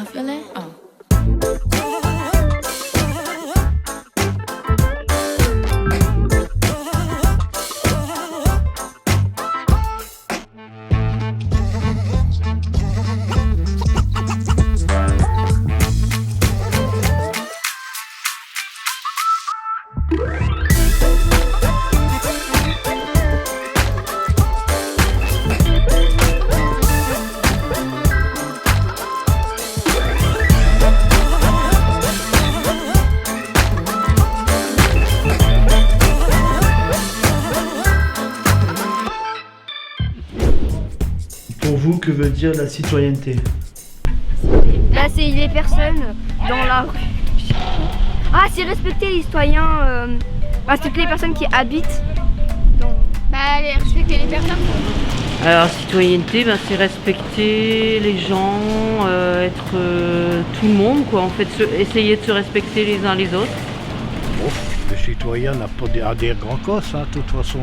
Y'all feel it? Oh. Pour vous, que veut dire la citoyenneté? Bah, c'est les personnes dans la rue. Ah, c'est respecter les citoyens, toutes les personnes qui habitent. Respecter les personnes. Alors citoyenneté, c'est respecter les gens, être tout le monde quoi. En fait, essayer de se respecter les uns les autres. Le citoyen n'a pas à dire grand cause, de toute façon.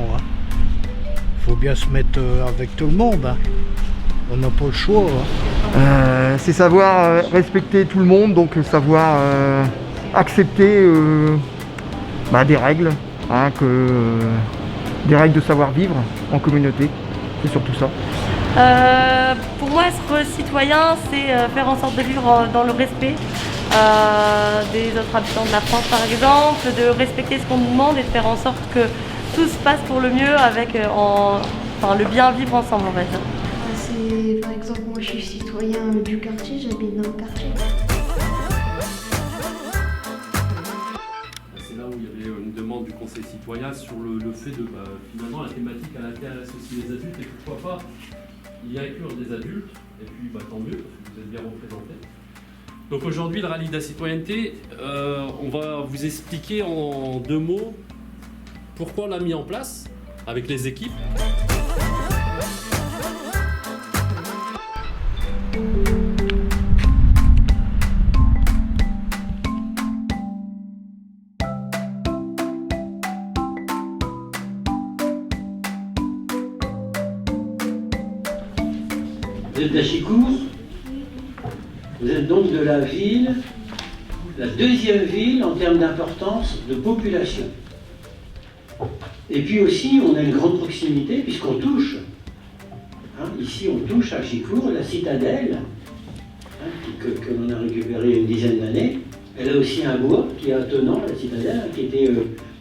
Faut bien se mettre avec tout le monde. On n'a pas le choix. C'est savoir respecter tout le monde, donc savoir accepter des règles, des règles de savoir-vivre en communauté, c'est surtout ça. Pour moi, être citoyen, c'est faire en sorte de vivre dans le respect des autres habitants de la France, par exemple, de respecter ce qu'on nous demande et de faire en sorte que tout se passe pour le mieux avec le bien vivre ensemble, on va dire. C'est, par exemple, moi je suis citoyen du quartier, j'habite dans le quartier. C'est là où il y avait une demande du Conseil citoyen sur le fait de, finalement, la thématique à laquelle associer les adultes et pourquoi pas y inclure des adultes, et puis tant mieux, parce que vous êtes bien représentés. Donc aujourd'hui, le rallye de la citoyenneté, on va vous expliquer en 2 mots pourquoi on l'a mis en place avec les équipes. Vous êtes d'Achicourt, vous êtes donc de la ville, la 2e ville en termes d'importance de population. Et puis aussi, on a une grande proximité puisqu'on touche. Ici, on touche à Achicourt, la citadelle, que l'on a récupérée une dizaine d'années. Elle a aussi un bois qui est attenant, la citadelle, qui était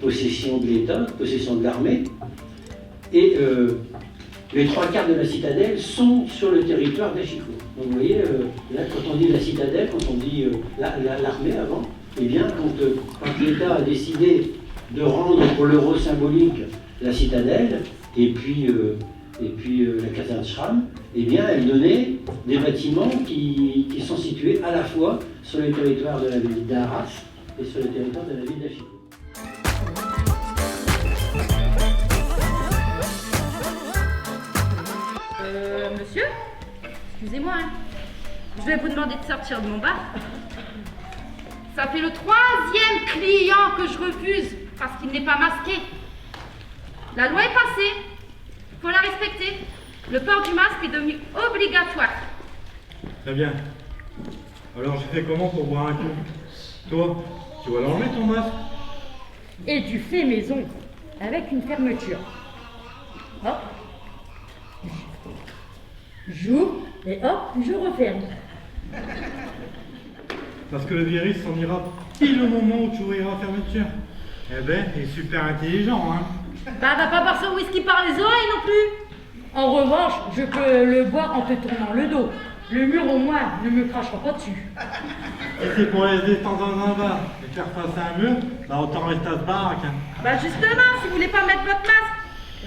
possession de l'État, possession de l'armée. Et les 3/4 de la citadelle sont sur le territoire d'Achicourt. Donc vous voyez, là, quand on dit la citadelle, quand on dit l'armée avant, eh bien, quand l'État a décidé de rendre pour l'euro symbolique la citadelle, et puis la caserne Schramm, eh bien, elle donnait des bâtiments qui sont situés à la fois sur le territoire de la ville d'Arras et sur le territoire de la ville d'Achicourt. Monsieur, excusez-moi, je vais vous demander de sortir de mon bar. Ça fait le 3e client que je refuse parce qu'il n'est pas masqué. La loi est passée, il faut la respecter. Le port du masque est devenu obligatoire. Très bien. Alors je fais comment pour boire un coup? Toi, tu vas l'enlever ton masque? Et tu fais maison avec une fermeture. Hop. J'ouvre et hop, je referme. Parce que le virus s'en ira pile au moment où tu ouvriras la fermeture. Eh ben, il est super intelligent, Va pas boire son whisky par les oreilles non plus. En revanche, je peux le boire en te tournant le dos. Le mur au moins ne me crachera pas dessus. Et c'est pour les détendre dans un bar et faire face à un mur, autant rester à ce baraque. Justement, si vous voulez pas mettre votre masque,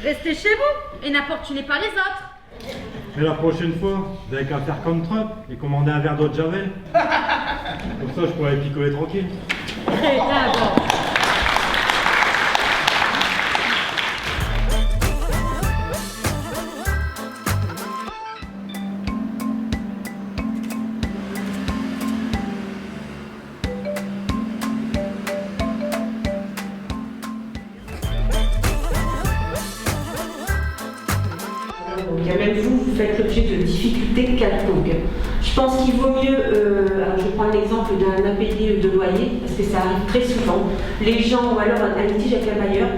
restez chez vous et n'importunez pas les autres. Mais la prochaine fois, vous avez qu'à faire comme Trump et commander un verre d'eau de Javel. Comme ça, je pourrais picoler tranquille. Très bien, bon. Même vous faites l'objet de difficultés quelconques. Je pense qu'il vaut mieux, alors je prends l'exemple d'un impayé de loyer, parce que ça arrive très souvent. Les gens, ou alors un litige avec un bailleur,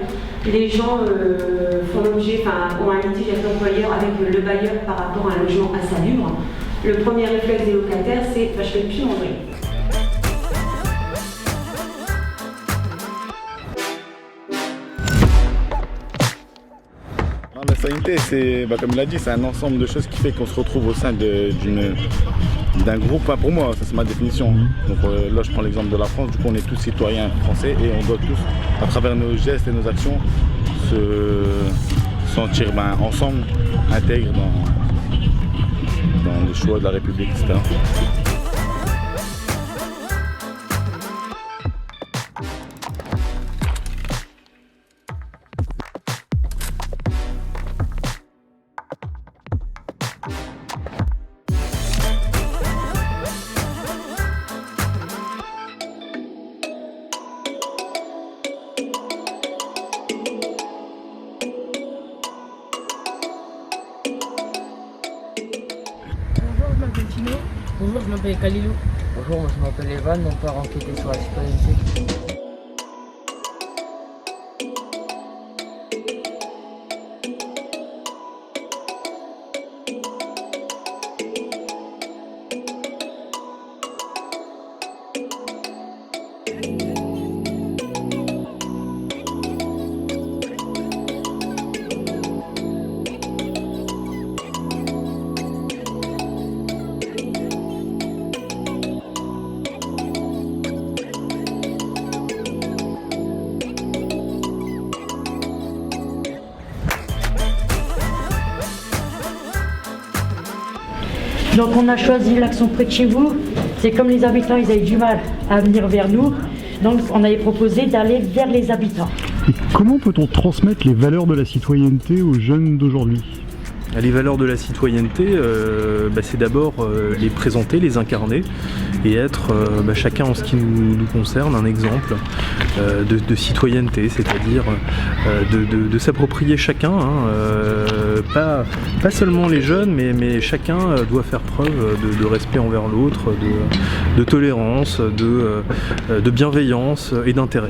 les gens ont un litige avec l'employeur, avec le bailleur par rapport à un logement insalubre. Le premier réflexe des locataires, c'est je ne vais plus mon loyer. La citoyenneté, c'est, comme il a dit, c'est un ensemble de choses qui fait qu'on se retrouve au sein d'un groupe. Pour moi, ça c'est ma définition. Donc là, je prends l'exemple de la France. Du coup, on est tous citoyens français et on doit tous, à travers nos gestes et nos actions, se sentir ensemble, intègres dans les choix de la République, etc. Bonjour, je m'appelle Kalilou. Bonjour, je m'appelle Evan, on part enquêter sur la citoyenneté. Donc on a choisi l'action près de chez vous. C'est comme les habitants, ils avaient du mal à venir vers nous. Donc on avait proposé d'aller vers les habitants. Et comment peut-on transmettre les valeurs de la citoyenneté aux jeunes d'aujourd'hui ? Les valeurs de la citoyenneté, c'est d'abord les présenter, les incarner et être chacun en ce qui nous concerne un exemple de citoyenneté, c'est-à-dire de s'approprier chacun, pas seulement les jeunes, mais chacun doit faire preuve de respect envers l'autre, de tolérance, de bienveillance et d'intérêt.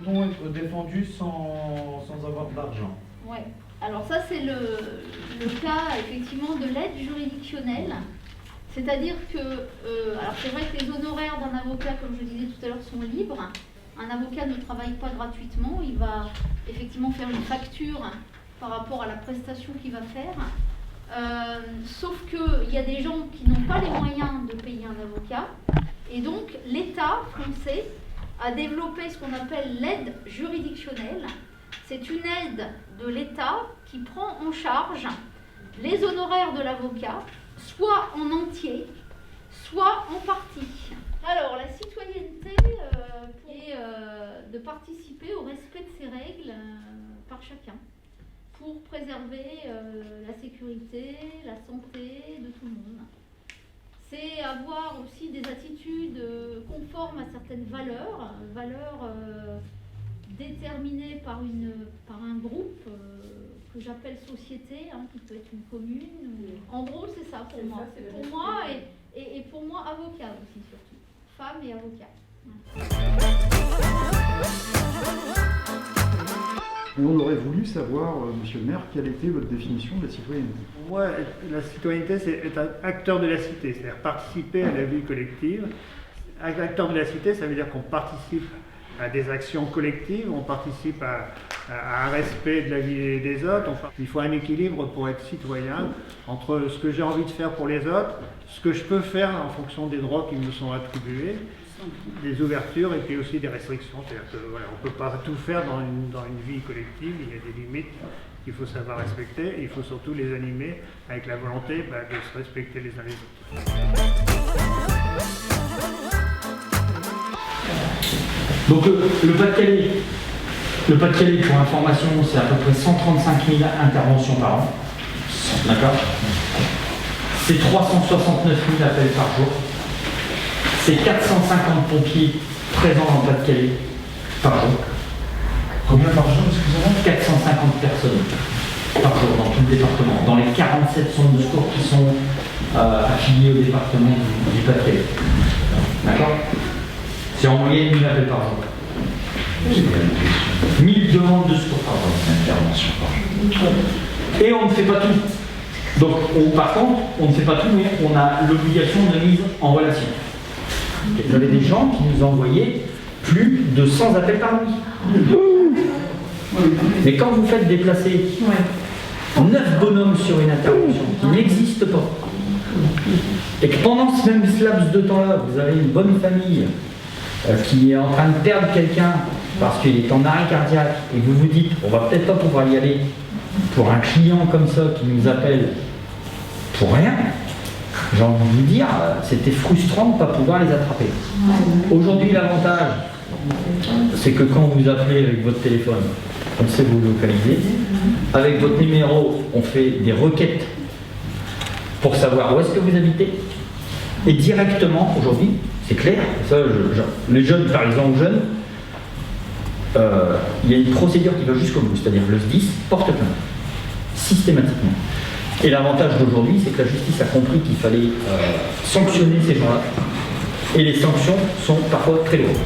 Peut-on être défendu sans avoir d'argent? Ouais. Alors ça c'est le cas effectivement de l'aide juridictionnelle. C'est-à-dire que, alors c'est vrai que les honoraires d'un avocat, comme je disais tout à l'heure, sont libres. Un avocat ne travaille pas gratuitement, il va effectivement faire une facture par rapport à la prestation qu'il va faire. Sauf qu'il y a des gens qui n'ont pas les moyens de payer un avocat. Et donc l'État français a développé ce qu'on appelle l'aide juridictionnelle. C'est une aide de l'État qui prend en charge les honoraires de l'avocat, soit en entier, soit en partie. Alors, la citoyenneté est de participer au respect de ces règles par chacun pour préserver la sécurité, la santé de tout le monde. C'est avoir aussi des attitudes conformes à certaines valeurs, déterminées par un groupe que j'appelle société, qui peut être une commune. En gros, c'est ça pour moi. Pour moi et pour moi, avocat aussi surtout. Femme et avocat. Et on aurait voulu savoir, monsieur le maire, quelle était votre définition de la citoyenneté? Pour moi, la citoyenneté, c'est être un acteur de la cité, c'est-à-dire participer à la vie collective. Être acteur de la cité, ça veut dire qu'on participe à des actions collectives, on participe à un respect de la vie des autres. Il faut un équilibre pour être citoyen entre ce que j'ai envie de faire pour les autres, ce que je peux faire en fonction des droits qui me sont attribués, des ouvertures et puis aussi des restrictions. C'est-à-dire que, voilà, on ne peut pas tout faire dans une vie collective, il y a des limites qu'il faut savoir respecter et il faut surtout les animer avec la volonté de se respecter les uns les autres. Donc le Pas-de-Calais, pour information, c'est à peu près 135 000 interventions par an. D'accord? C'est 369 000 appels par jour. C'est 450 pompiers présents dans le Pas-de-Calais par jour. Combien par jour, excusez-moi? 450 personnes par jour dans tout le département, dans les 47 centres de secours qui sont affiliés au département du Pas-de-Calais. D'accord? C'est en moyenne 1000 appels par jour. 1000 demandes de secours par jour. Intervention par jour. Et on ne fait pas tout. Donc, par contre, on ne fait pas tout, mais on a l'obligation de mise en relation. Vous avez des gens qui nous envoyaient plus de 100 appels par nuit. Mais quand vous faites déplacer 9 bonhommes sur une intervention qui n'existe pas, et que pendant ce même laps de temps-là, vous avez une bonne famille qui est en train de perdre quelqu'un parce qu'il est en arrêt cardiaque, et vous vous dites, on va peut-être pas pouvoir y aller, pour un client comme ça qui nous appelle pour rien, j'ai envie de vous dire, c'était frustrant de ne pas pouvoir les attraper. Aujourd'hui, l'avantage, c'est que quand vous appelez avec votre téléphone, on sait vous localiser. Avec votre numéro, on fait des requêtes pour savoir où est-ce que vous habitez. Et directement, aujourd'hui, c'est clair, ça, les jeunes, parlez-en aux jeunes, il y a une procédure qui va jusqu'au bout, c'est-à-dire le SDIS porte plainte, systématiquement. Et l'avantage d'aujourd'hui, c'est que la justice a compris qu'il fallait sanctionner ces gens-là. Et les sanctions sont parfois très lourdes.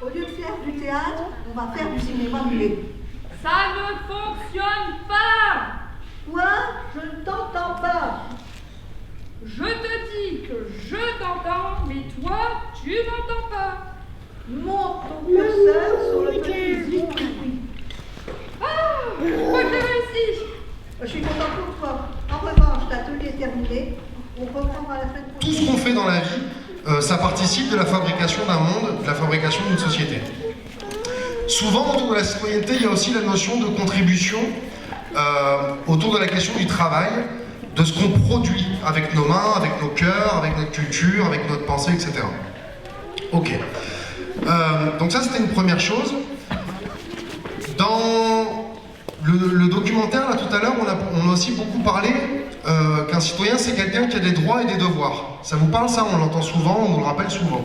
Au lieu de faire du théâtre, on va faire du cinéma muet. Ça ne fonctionne pas! Quoi? Je ne t'entends pas. Je te dis que je t'entends, mais toi, tu m'entends pas. Monte ton curseur sur le petit zic. Ah! Je crois que j'ai réussi! Je suis content pour toi. En revanche, l'atelier est terminé. On reprendra la semaine prochaine. Tout ce qu'on fait dans la vie, ça participe de la fabrication d'un monde, de la fabrication d'une société. Souvent, autour de la citoyenneté, il y a aussi la notion de contribution autour de la question du travail, de ce qu'on produit avec nos mains, avec nos cœurs, avec notre culture, avec notre pensée, etc. Ok. Donc ça, c'était une première chose. Dans le documentaire, là, tout à l'heure, on a aussi beaucoup parlé qu'un citoyen, c'est quelqu'un qui a des droits et des devoirs. Ça vous parle, ça? On l'entend souvent, on nous le rappelle souvent.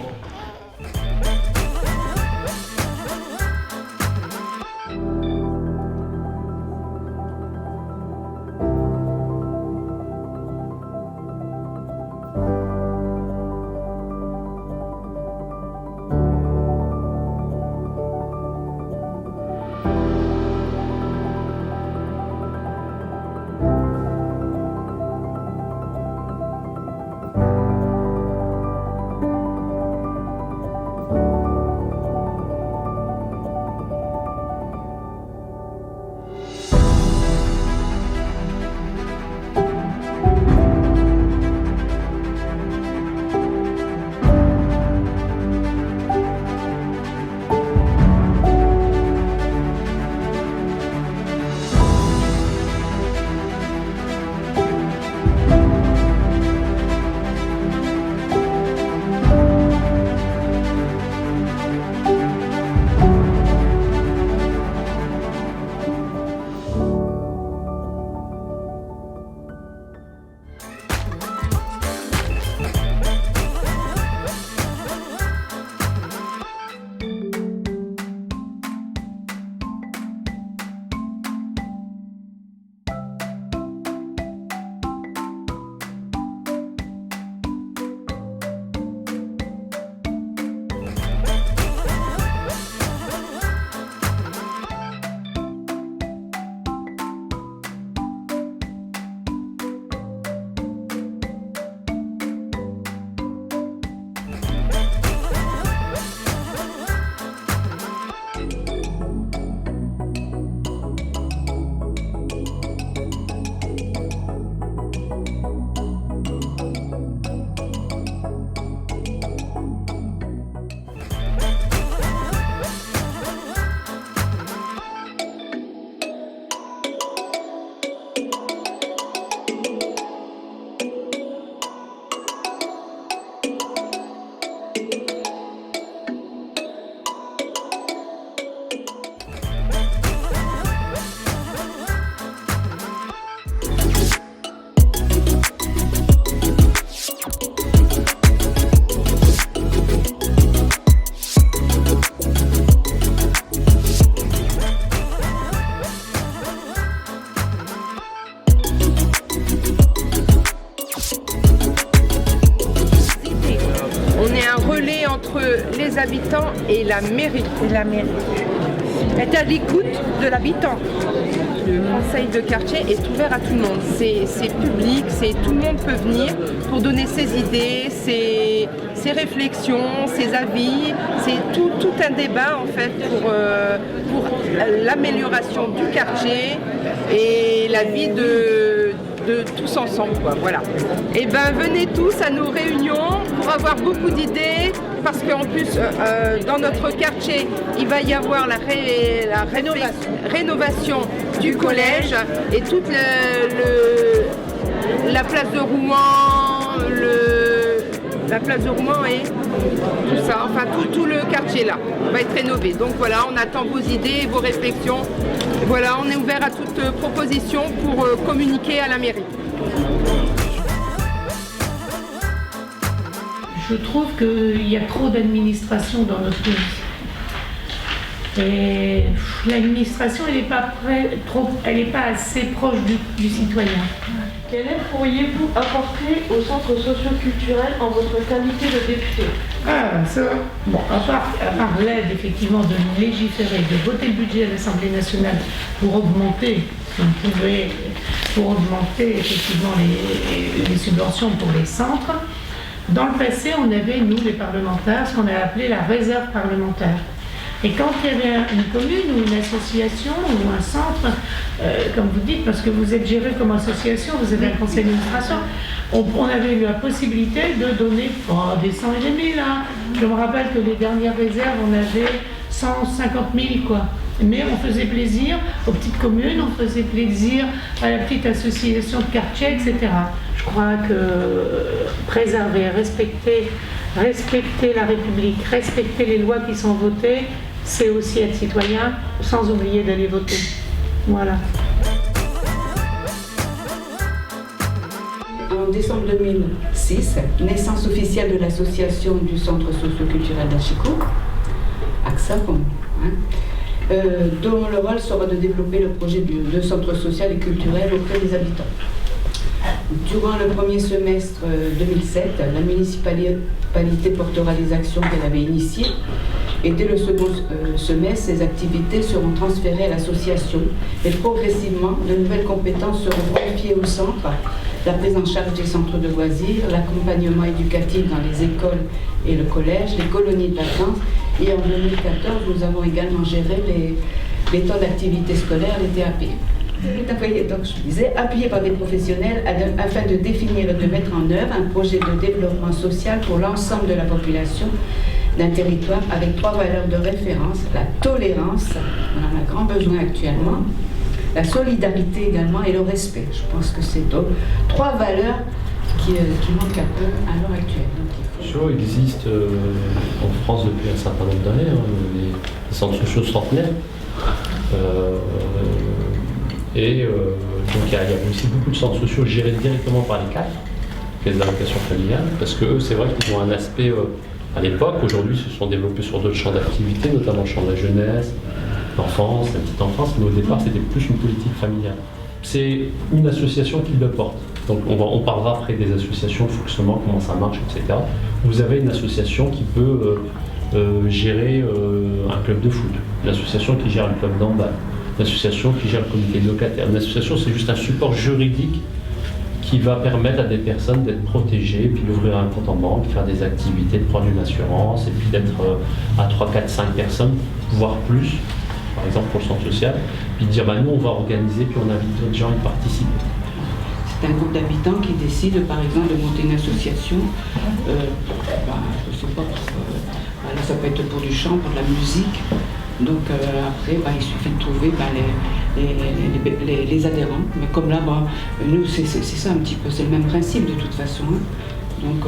et la mairie. Est à l'écoute de l'habitant. Le conseil de quartier est ouvert à tout le monde. C'est public, tout le monde peut venir pour donner ses idées, ses réflexions, ses avis. C'est tout un débat en fait pour l'amélioration du quartier et la vie de tous ensemble, quoi, voilà. Et ben venez tous à nos réunions pour avoir beaucoup d'idées, parce qu'en plus dans notre quartier il va y avoir la rénovation du collège et toute la place de Rouen, la place de Rouen et tout ça, enfin tout le quartier là va être rénové. Donc voilà, on attend vos idées et vos réflexions. Voilà, on est ouvert à toute proposition pour communiquer à la mairie. Je trouve qu'il y a trop d'administration dans notre pays. Et l'administration, elle n'est pas assez proche du citoyen. Quelle aide pourriez-vous apporter au centre socio-culturel en votre qualité de député? Ah, ça, bon, à part l'aide effectivement de légiférer, de voter le budget à l'Assemblée nationale pour augmenter, effectivement les subventions pour les centres. Dans le passé, on avait, nous les parlementaires, ce qu'on a appelé la réserve parlementaire. Et quand il y avait une commune ou une association ou un centre, comme vous dites, parce que vous êtes géré comme association, vous avez un conseil d'administration, on avait eu la possibilité de donner des 100 et des 1000. Hein. Je me rappelle que les dernières réserves, on avait 150 000, quoi. Mais on faisait plaisir aux petites communes, on faisait plaisir à la petite association de quartier, etc. Je crois que préserver, respecter la République, respecter les lois qui sont votées, c'est aussi être citoyen, sans oublier d'aller voter. Voilà. En décembre 2006, naissance officielle de l'association du centre socio-culturel d'Achicourt, AXAP, dont le rôle sera de développer le projet de centre social et culturel auprès des habitants. Durant le premier semestre 2007, la municipalité portera les actions qu'elle avait initiées et dès le second semestre, ces activités seront transférées à l'association et progressivement, de nouvelles compétences seront confiées au centre, la prise en charge des centres de loisirs, l'accompagnement éducatif dans les écoles et le collège, les colonies de vacances et en 2014, nous avons également géré les temps d'activité scolaire, les TAP. Donc, je disais, appuyé par des professionnels afin de définir et de mettre en œuvre un projet de développement social pour l'ensemble de la population d'un territoire avec 3 valeurs de référence, la tolérance, on en a grand besoin actuellement, la solidarité également et le respect. Je pense que c'est 3 valeurs qui manquent un peu à l'heure actuelle. sociaux existent en France depuis un certain nombre d'années, les centres sociaux centenaires. Donc il y a aussi beaucoup de centres sociaux gérés directement par les cadres, les allocations familiales, parce que eux, c'est vrai qu'ils ont un aspect, à l'époque, aujourd'hui, se sont développés sur d'autres champs d'activité, notamment le champ de la jeunesse, l'enfance, la petite enfance, mais au départ, c'était plus une politique familiale. C'est une association qui le porte. Donc on parlera après des associations, le fonctionnement, comment ça marche, etc. Vous avez une association qui peut gérer un club de foot, une association qui gère le club d'handball, une association qui gère le comité de locataires. Une association, c'est juste un support juridique qui va permettre à des personnes d'être protégées, puis d'ouvrir un compte en banque, faire des activités, de prendre une assurance, et puis d'être à 3, 4, 5 personnes, voire plus, par exemple pour le centre social, puis de dire bah, nous on va organiser, puis on invite d'autres gens à y participer. C'est un groupe d'habitants qui décide par exemple de monter une association, je sais pas, là, ça peut être pour du chant, pour de la musique. Donc après, il suffit de trouver les adhérents. Mais comme là, nous, c'est ça un petit peu, c'est le même principe de toute façon. Donc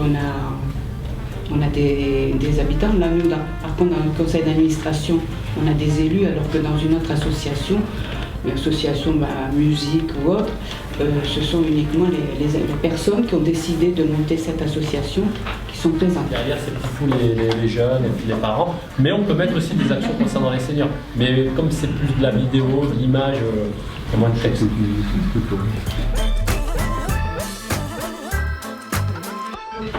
on a des habitants. Là, nous, par contre, dans le conseil d'administration, on a des élus, alors que dans une autre association, musique ou autre, ce sont uniquement les personnes qui ont décidé de monter cette association qui sont présentes. Derrière, c'est plutôt les jeunes et puis les parents, mais on peut mettre aussi des actions concernant les seniors. Mais comme c'est plus de la vidéo, de l'image, il y a moins de texte.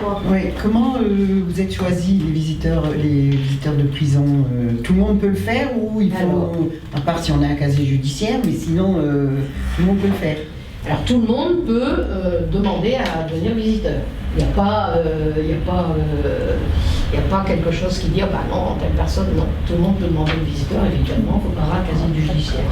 quoi. Ouais, comment vous êtes choisi les visiteurs de prison tout le monde peut le faire ou il faut, à part si on a un casier judiciaire, mais sinon tout le monde peut le faire? Alors tout le monde peut demander à devenir visiteur. Il n'y a pas quelque chose qui dit bah non, telle personne, non. Tout le monde peut demander le visiteur, évidemment, il faut pas avoir un casier judiciaire.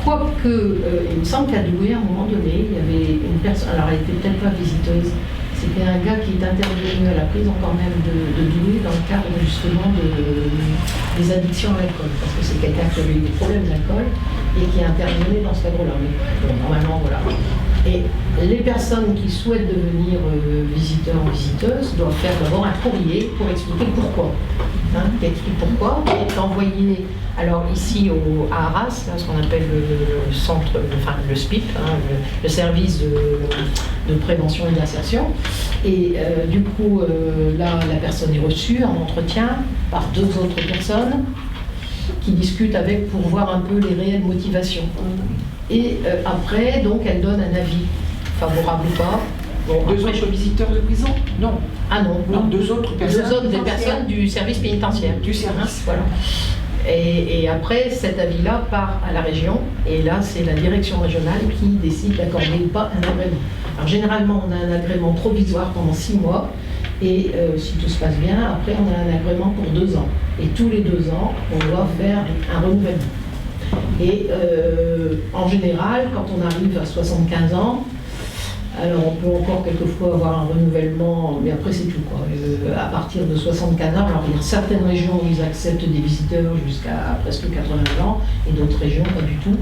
Quoique, il me semble qu'à Douai, à un moment donné, il y avait une personne, alors elle n'était peut-être pas visiteuse, c'était un gars qui est intervenu à la prison quand même de Douai dans le cadre justement des addictions à l'alcool, parce que c'est quelqu'un qui avait eu des problèmes d'alcool et qui est intervenu dans ce cadre-là. Mais bon, normalement, voilà. Et les personnes qui souhaitent devenir visiteurs ou visiteuses doivent faire d'abord un courrier pour expliquer pourquoi. Qui explique pourquoi, qui est envoyé alors ici à Arras, là, ce qu'on appelle le centre, enfin le SPIP, le service de prévention et d'insertion. Et du coup, là, la personne est reçue en entretien par 2 autres personnes qui discutent avec pour voir un peu les réelles motivations. Et après, donc, elle donne un avis, favorable ou pas. Bon, 2 autres visiteurs de prison? Non. Ah non, non. 2 autres personnes? 2 autres des personnes du service pénitentiaire. Du service. Voilà. Et après, cet avis-là part à la région, et là, c'est la direction régionale qui décide d'accorder ou pas un agrément. Alors généralement, on a un agrément provisoire pendant 6 mois, et si tout se passe bien, après, on a un agrément pour 2 ans. Et tous les 2 ans, on doit faire un renouvellement. Et en général, quand on arrive à 75 ans, alors on peut encore quelquefois avoir un renouvellement, mais après c'est tout quoi. À partir de 75 ans, alors il y a certaines régions où ils acceptent des visiteurs jusqu'à presque 80 ans, et d'autres régions pas du tout.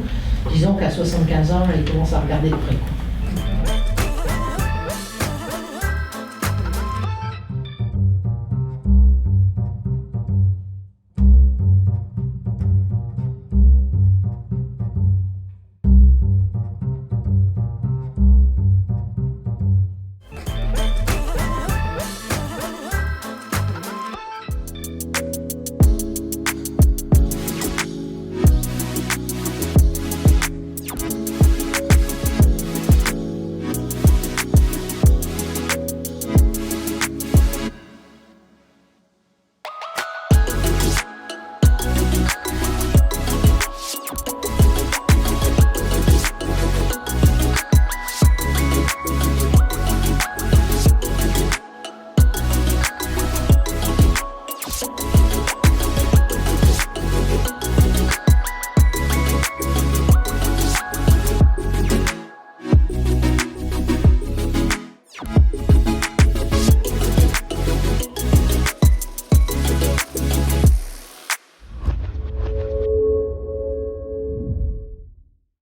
Disons qu'à 75 ans, là, ils commencent à regarder de près.